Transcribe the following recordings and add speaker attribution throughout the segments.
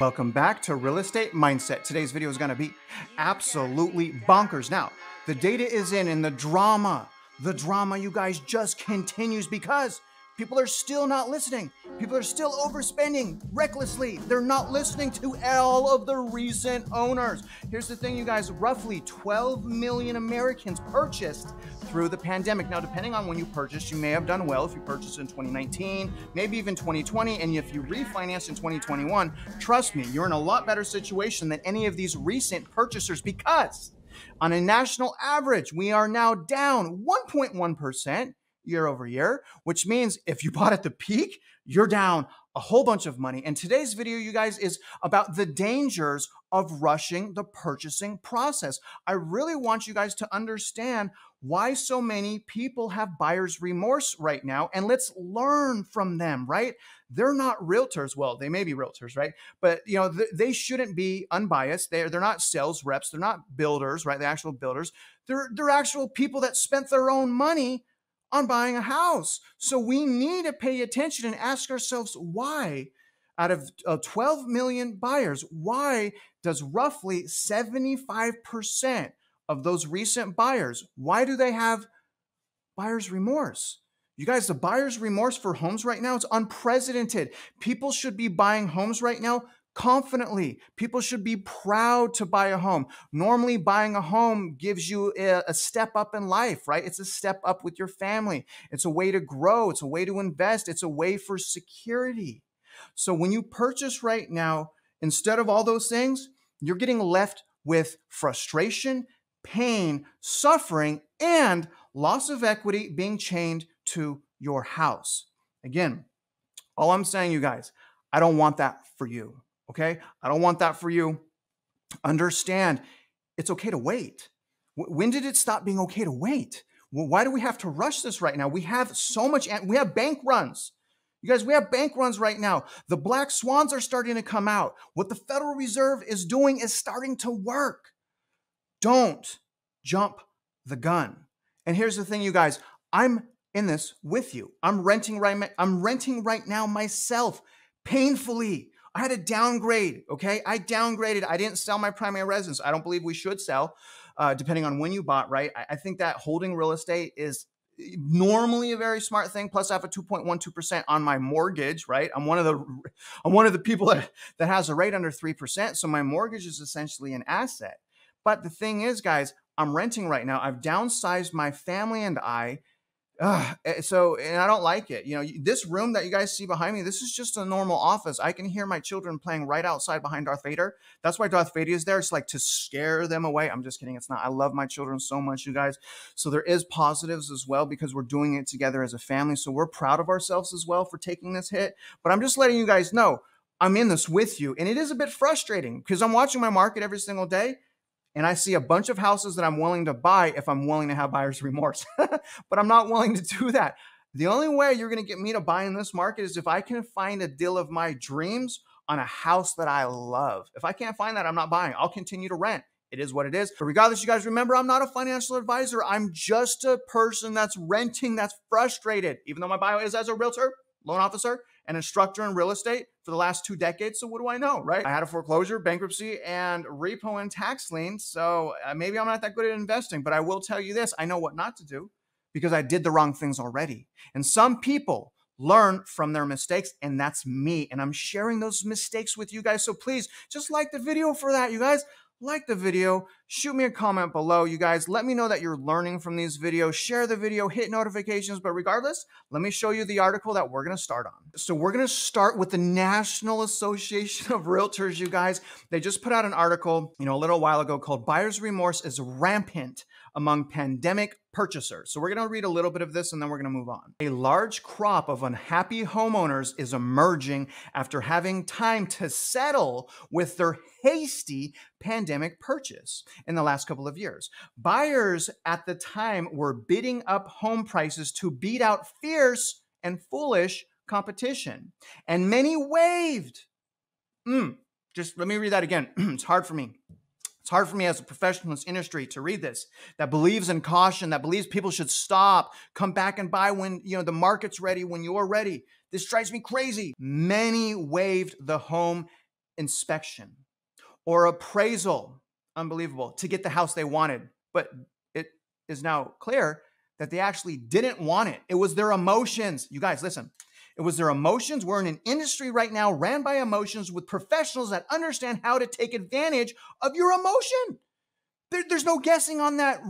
Speaker 1: Welcome back to Real Estate Mindset. Today's video is going to be absolutely bonkers. Now, the data is in and the drama, you guys, just continues because people are still not listening. People are still overspending recklessly. They're not listening to all of the recent owners. Here's the thing, you guys, roughly 12 million Americans purchased through the pandemic. Now, depending on when you purchased, you may have done well if you purchased in 2019, maybe even 2020. And if you refinance in 2021, trust me, you're in a lot better situation than any of these recent purchasers because on a national average, we are now down 1.1% year over year, which means if you bought at the peak, you're down a whole bunch of money. And today's video, you guys, is about the dangers of rushing the purchasing process. I really want you guys to understand why so many people have buyer's remorse right now, and let's learn from them, right? They're not realtors. Well, they may be realtors, right? But you know, they shouldn't be unbiased. They're not sales reps. They're not builders, right? The actual builders. They're actual people that spent their own money on buying a house. So we need to pay attention and ask ourselves why, out of 12 million buyers, why does roughly 75% of those recent buyers, why do they have buyer's remorse? You guys, the buyer's remorse for homes right now is unprecedented. People should be buying homes right now confidently. People should be proud to buy a home. Normally, buying a home gives you a step up in life, right? It's a step up with your family. It's a way to grow. It's a way to invest. It's a way for security. So when you purchase right now, instead of all those things, you're getting left with frustration, pain, suffering, and loss of equity being chained to your house. Again, all I'm saying, you guys, I don't want that for you. Okay? I don't want that for you. Understand, it's okay to wait. When did it stop being okay to wait? Why do we have to rush this right now? We have so much, we have bank runs. You guys, we have bank runs right now. The black swans are starting to come out. What the Federal Reserve is doing is starting to work. Don't jump the gun. And here's the thing, you guys, I'm in this with you. I'm renting right now myself, painfully. I had a downgrade, okay? I downgraded. I didn't sell my primary residence. I don't believe we should sell, depending on when you bought, right? I think that holding real estate is normally a very smart thing. Plus, I have a 2.12% on my mortgage, right? I'm one of the people that has a rate under 3%. So my mortgage is essentially an asset. But the thing is, guys, I'm renting right now. I've downsized my family and I. And I don't like it. You know, this room that you guys see behind me, this is just a normal office. I can hear my children playing right outside behind Darth Vader. That's why Darth Vader is there. It's like to scare them away. I'm just kidding. It's not. I love my children so much, you guys. So there is positives as well because we're doing it together as a family. So we're proud of ourselves as well for taking this hit. But I'm just letting you guys know I'm in this with you. And it is a bit frustrating because I'm watching my market every single day. And I see a bunch of houses that I'm willing to buy if I'm willing to have buyer's remorse. But I'm not willing to do that. The only way you're going to get me to buy in this market is if I can find a deal of my dreams on a house that I love. If I can't find that, I'm not buying. I'll continue to rent. It is what it is. But regardless, you guys remember, I'm not a financial advisor. I'm just a person that's renting, that's frustrated. Even though my bio is as a realtor, loan officer, and instructor in real estate for the last 2 decades. So what do I know, right? I had a foreclosure, bankruptcy, and repo and tax lien. So maybe I'm not that good at investing, but I will tell you this. I know what not to do because I did the wrong things already. And some people learn from their mistakes, and that's me. And I'm sharing those mistakes with you guys. So please just like the video for that, you guys. Like the video, shoot me a comment below, you guys. Let me know that you're learning from these videos. Share the video, hit notifications. But regardless, let me show you the article that we're going to start on. So we're going to start with the National Association of Realtors, you guys. They just put out an article, a little while ago called Buyer's Remorse is Rampant Among Pandemic Purchasers. So we're going to read a little bit of this and then we're going to move on. A large crop of unhappy homeowners is emerging after having time to settle with their hasty pandemic purchase in the last couple of years. Buyers at the time were bidding up home prices to beat out fierce and foolish competition, and many waived. Just let me read that again. It's hard for me. It's hard for me as a professional in this industry to read this, that believes in caution, that believes people should stop, come back and buy when the market's ready, when you're ready. This drives me crazy. Many waived the home inspection or appraisal, unbelievable, to get the house they wanted. But it is now clear that they actually didn't want it. It was their emotions. You guys, listen. It was their emotions. We're in an industry right now ran by emotions with professionals that understand how to take advantage of your emotion. There's no guessing on that.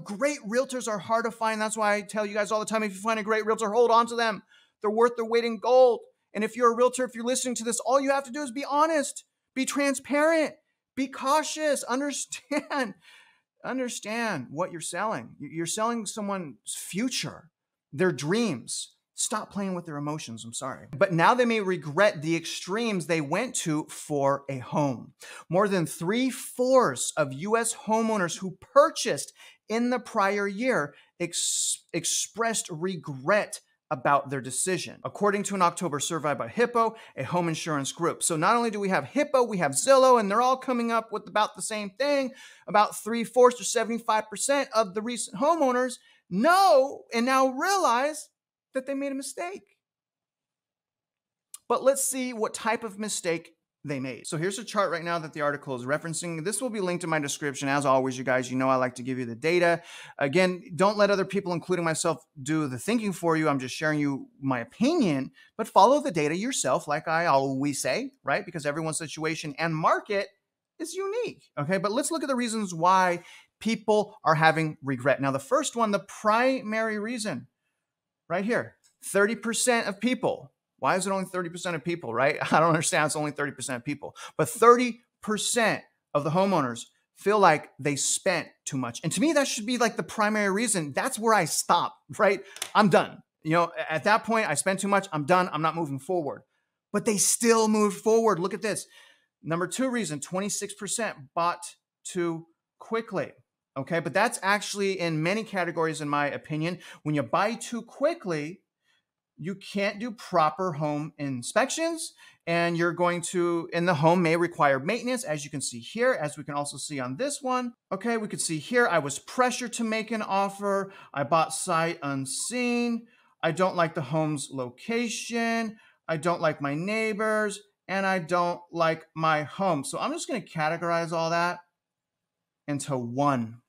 Speaker 1: Great realtors are hard to find. That's why I tell you guys all the time, if you find a great realtor, hold on to them. They're worth their weight in gold. And if you're a realtor, if you're listening to this, all you have to do is be honest, be transparent, be cautious, understand what you're selling. You're selling someone's future, their dreams. Stop playing with their emotions. I'm sorry. But now they may regret the extremes they went to for a home. More than 3/4 of U.S. homeowners who purchased in the prior year expressed regret about their decision, according to an October survey by Hippo, a home insurance group. So not only do we have Hippo, we have Zillow, and they're all coming up with about the same thing. About 3/4 or 75% of the recent homeowners know and now realize that they made a mistake. But let's see what type of mistake they made. So here's a chart right now that the article is referencing. This will be linked in my description. As always, you guys, I like to give you the data. Again, don't let other people, including myself, do the thinking for you. I'm just sharing you my opinion, but follow the data yourself, like I always say, right? Because everyone's situation and market is unique, okay? But let's look at the reasons why people are having regret. Now, the first one, the primary reason, right here, 30% of people. Why is it only 30% of people, right? I don't understand. It's only 30% of people. But 30% of the homeowners feel like they spent too much. And to me, that should be like the primary reason. That's where I stop, right? I'm done. At that point, I spent too much. I'm done. I'm not moving forward. But they still move forward. Look at this. Number 2 reason, 26% bought too quickly. Okay, but that's actually in many categories, in my opinion. When you buy too quickly, you can't do proper home inspections, and the home may require maintenance, as you can see here, as we can also see on this one. Okay, we could see here, I was pressured to make an offer. I bought sight unseen. I don't like the home's location. I don't like my neighbors, and I don't like my home. So I'm just going to categorize all that into one.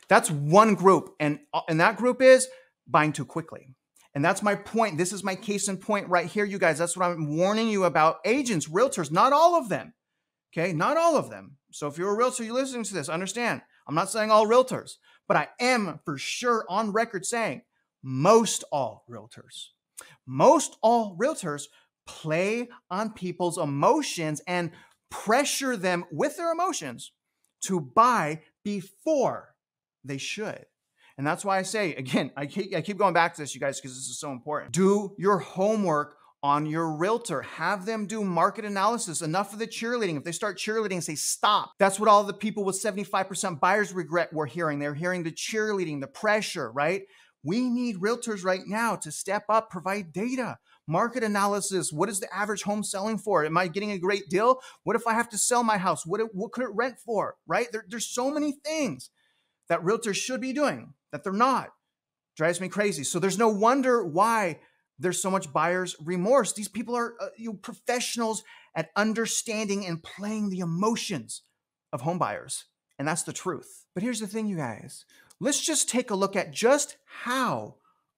Speaker 1: That's one group, and that group is buying too quickly. And that's my point. This is my case in point right here, you guys. That's what I'm warning you about. Agents, realtors, not all of them, okay? Not all of them. So if you're a realtor, you're listening to this, understand, I'm not saying all realtors, but I am for sure on record saying most all realtors. Most all realtors play on people's emotions and pressure them with their emotions to buy before they should. And that's why I say, again, I keep going back to this, you guys, because this is so important. Do your homework on your realtor. Have them do market analysis. Enough of the cheerleading. If they start cheerleading, say stop. That's what all the people with 75% buyers regret were hearing. They're hearing the cheerleading, the pressure, right? We need realtors right now to step up, provide data, market analysis. What is the average home selling for? Am I getting a great deal? What if I have to sell my house? What could it rent for, right? There's so many things that realtors should be doing that they're not. Drives me crazy. So there's no wonder why there's so much buyer's remorse. These people are professionals at understanding and playing the emotions of home buyers. And that's the truth. But here's the thing, you guys. Let's just take a look at just how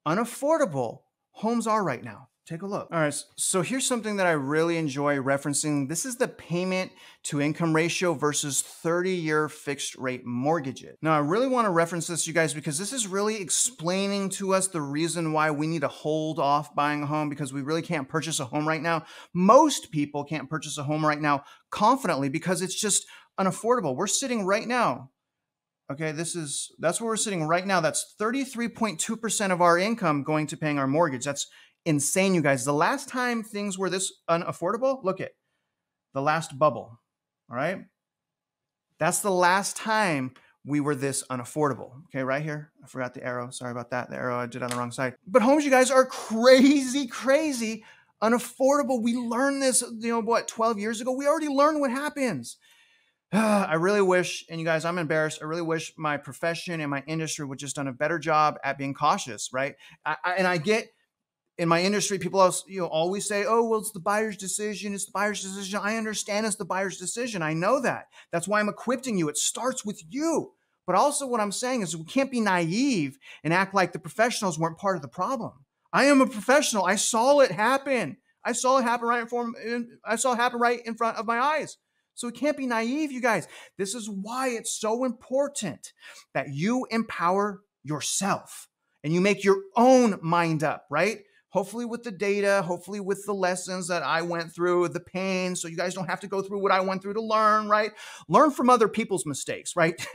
Speaker 1: unaffordable homes are right now. Take a look. All right, so here's something that I really enjoy referencing. This is the payment to income ratio versus 30-year fixed rate mortgages. Now, I really want to reference this, you guys, because this is really explaining to us the reason why we need to hold off buying a home, because we really can't purchase a home right now. Most people can't purchase a home right now confidently because it's just unaffordable. We're sitting right now. Okay, that's where we're sitting right now. That's 33.2% of our income going to paying our mortgage. That's insane, you guys. The last time things were this unaffordable, look at the last bubble. All right, that's the last time we were this unaffordable. Okay, right here. I forgot the arrow. Sorry about that. The arrow I did on the wrong side. But homes, you guys, are crazy unaffordable. We learned this, 12 years ago? We already learned what happens. I really wish, and you guys, I'm embarrassed. I really wish my profession and my industry would just done a better job at being cautious, right? And I get in my industry, people else, always say, "Oh, well, it's the buyer's decision. It's the buyer's decision." I understand it's the buyer's decision. I know that. That's why I'm equipping you. It starts with you. But also, what I'm saying is, we can't be naive and act like the professionals weren't part of the problem. I am a professional. I saw it happen. I saw it happen right in front of my eyes. So we can't be naive, you guys. This is why it's so important that you empower yourself and you make your own mind up, right? Hopefully with the data, hopefully with the lessons that I went through, the pain, so you guys don't have to go through what I went through to learn, right? Learn from other people's mistakes, right?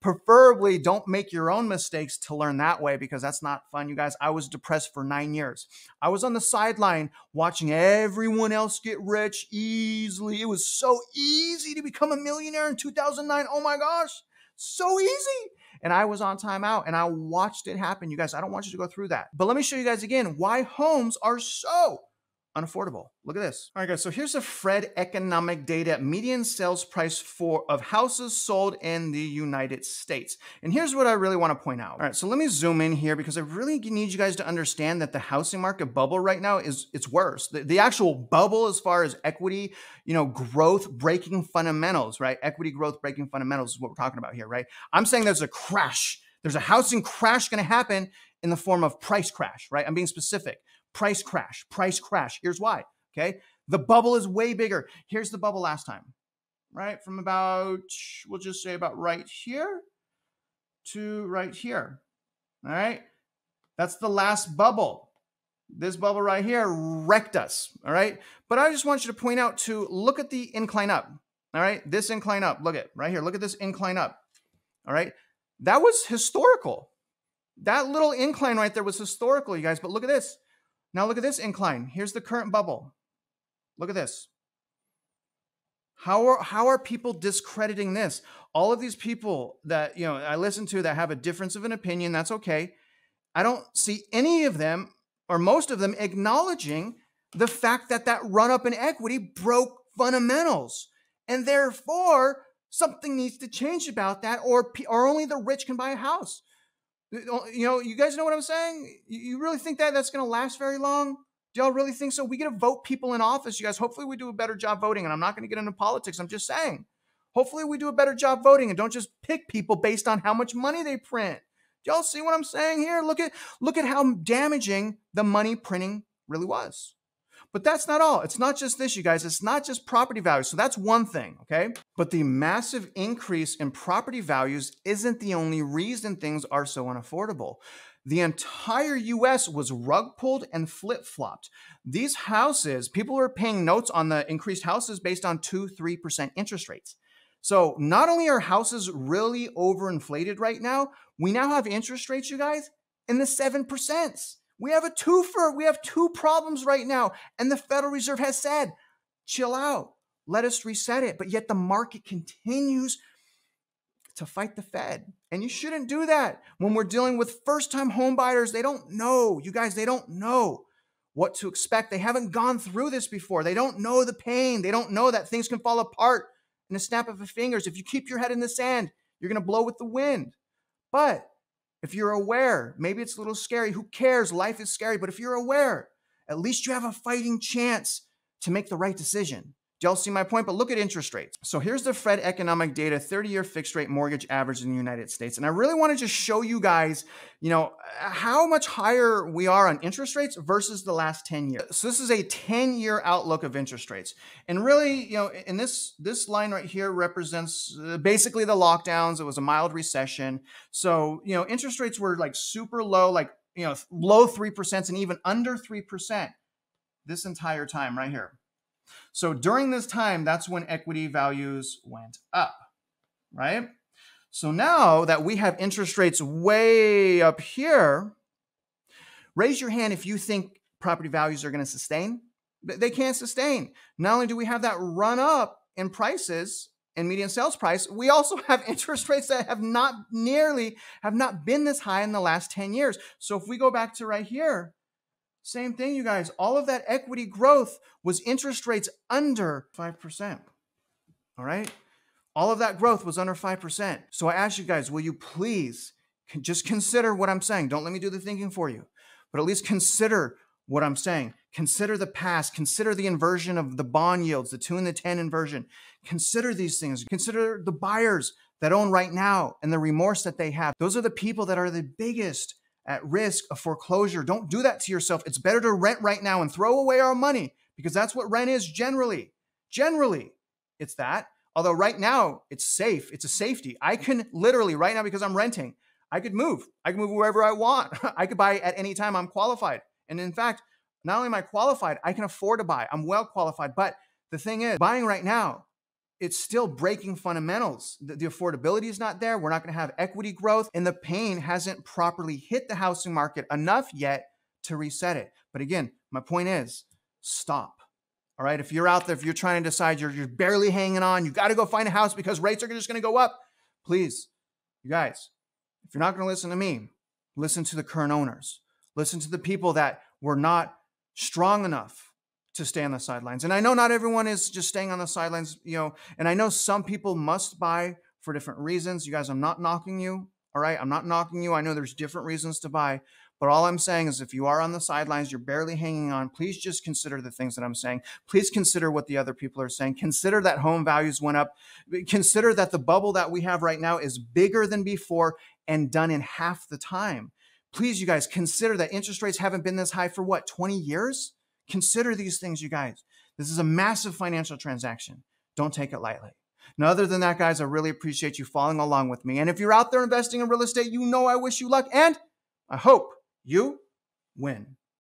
Speaker 1: Preferably don't make your own mistakes to learn that way, because that's not fun, you guys. I was depressed for 9 years. I was on the sideline watching everyone else get rich easily. It was so easy to become a millionaire in 2009. Oh my gosh, so easy. And I was on timeout and I watched it happen. You guys, I don't want you to go through that. But let me show you guys again why homes are so unaffordable. Look at this. All right, guys. So here's a Fred economic data median sales price of houses sold in the United States. And here's what I really want to point out. All right, so let me zoom in here, because I really need you guys to understand that the housing market bubble right now it's worse. The actual bubble, as far as equity, growth breaking fundamentals, right? Equity growth breaking fundamentals is what we're talking about here, right? I'm saying there's a crash. There's a housing crash going to happen in the form of price crash, right? I'm being specific. Price crash, price crash. Here's why, okay? The bubble is way bigger. Here's the bubble last time, right? From about, we'll just say about right here to right here, all right? That's the last bubble. This bubble right here wrecked us, all right? But I just want you to point out look at the incline up, all right? This incline up, look at right here. Look at this incline up, all right? That was historical. That little incline right there was historical, you guys, but look at this. Now look at this incline. Here's the current bubble. Look at this. How are people discrediting this? All of these people that I listen to that have a difference of an opinion, that's okay. I don't see any of them or most of them acknowledging the fact that run up in equity broke fundamentals. And therefore, something needs to change about that, or only the rich can buy a house. You guys know what I'm saying? You really think that's going to last very long? Do y'all really think so? We get to vote people in office, you guys. Hopefully we do a better job voting. And I'm not going to get into politics. I'm just saying, hopefully we do a better job voting and don't just pick people based on how much money they print. Do y'all see what I'm saying here? Look at how damaging the money printing really was. But that's not all. It's not just this, you guys. It's not just property values. So that's one thing, okay? But the massive increase in property values isn't the only reason things are so unaffordable. The entire US was rug pulled and flip-flopped. These houses, people are paying notes on the increased houses based on 2-3% interest rates. So not only are houses really overinflated right now, we now have interest rates, you guys, in the 7%. We have a twofer. We have two problems right now. And the Federal Reserve has said, chill out, let us reset it. But yet the market continues to fight the Fed. And you shouldn't do that. When we're dealing with first-time home buyers, they don't know. You guys, they don't know what to expect. They haven't gone through this before. They don't know the pain. They don't know that things can fall apart in a snap of the fingers. If you keep your head in the sand, you're going to blow with the wind. But if you're aware, maybe it's a little scary. Who cares? Life is scary. But if you're aware, at least you have a fighting chance to make the right decision. Do y'all see my point? But look at interest rates. So here's the Fred economic data, 30-year fixed rate mortgage average in the United States. And I really want to just show you guys, how much higher we are on interest rates versus the last 10 years. So this is a 10-year outlook of interest rates. And really, in this line right here represents basically the lockdowns. It was a mild recession. So, interest rates were like super low, like, low 3% and even under 3% this entire time right here. So during this time, that's when equity values went up, right? So now that we have interest rates way up here, raise your hand if you think property values are going to sustain. They can't sustain. Not only do we have that run up in prices and median sales price, we also have interest rates that have not been this high in the last 10 years. So if we go back to right here, same thing, you guys. All of that equity growth was interest rates under 5%. All right. All of that growth was under 5%. So I ask you guys, will you please just consider what I'm saying? Don't let me do the thinking for you, but at least consider what I'm saying. Consider the past. Consider the inversion of the bond yields, the 2 and the 10 inversion. Consider these things. Consider the buyers that own right now and the remorse that they have. Those are the people that are the biggest at risk of foreclosure. Don't do that to yourself. It's better to rent right now and throw away our money, because that's what rent is generally. Generally, it's that. Although right now it's safe. It's a safety. I can literally right now, because I'm renting, I could move. I can move wherever I want. I could buy at any time. I'm qualified. And in fact, not only am I qualified, I can afford to buy. I'm well qualified. But the thing is, buying right now, it's still breaking fundamentals. The affordability is not there. We're not going to have equity growth, and the pain hasn't properly hit the housing market enough yet to reset it. But again, my point is, stop. All right. If you're out there, if you're trying to decide, you're barely hanging on, you got to go find a house because rates are just going to go up. Please, you guys, if you're not going to listen to me, listen to the current owners. Listen to the people that were not strong enough to stay on the sidelines. And I know not everyone is just staying on the sidelines, and I know some people must buy for different reasons. You guys, I'm not knocking you. All right. I'm not knocking you. I know there's different reasons to buy, but all I'm saying is if you are on the sidelines, you're barely hanging on, please just consider the things that I'm saying. Please consider what the other people are saying. Consider that home values went up. Consider that the bubble that we have right now is bigger than before and done in half the time. Please, you guys, consider that interest rates haven't been this high for what, 20 years? Consider these things, you guys. This is a massive financial transaction. Don't take it lightly. Now, other than that, guys, I really appreciate you following along with me. And if you're out there investing in real estate, I wish you luck and I hope you win.